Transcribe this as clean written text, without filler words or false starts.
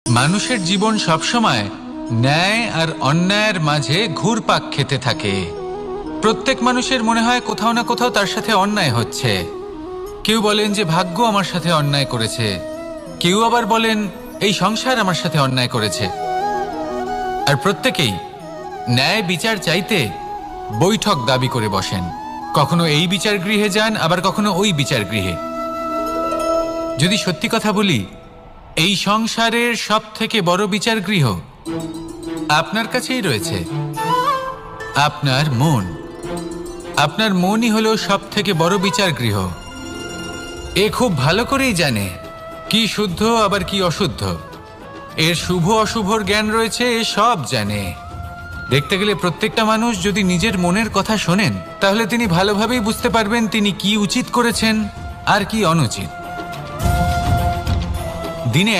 মানুষের জীবন সবসময় ন্যায় আর অন্যায়ের মাঝে ঘুরপাক খেতে থাকে। প্রত্যেক মানুষের মনে হয় কোথাও না কোথাও তার সাথে অন্যায় হচ্ছে। কেউ বলেন যে ভাগ্য আমার সাথে অন্যায় করেছে, কেউ আবার বলেন এই সংসার আমার সাথে অন্যায় করেছে। আর প্রত্যেকেই ন্যায় বিচার চাইতে বৈঠক দাবি করে বসেন। কখনো এই বিচার গৃহে যান, আবার কখনো ওই বিচার গৃহে। যদি সত্যি কথা বলি, এই সংসারের সব থেকে বড় বিচার গৃহ আপনার কাছেই রয়েছে, আপনার মন। আপনার মনই হলো সব থেকে বড় বিচার গৃহ। এ খুব ভালো করেই জানে কি শুদ্ধ আবার কি অশুদ্ধ, এর শুভ অশুভর জ্ঞান রয়েছে, এ সব জানে। দেখতে গেলে প্রত্যেকটা মানুষ যদি নিজের মনের কথা শোনেন, তাহলে তিনি ভালোভাবেই বুঝতে পারবেন তিনি কি উচিত করেছেন আর কি অনুচিত। দিনে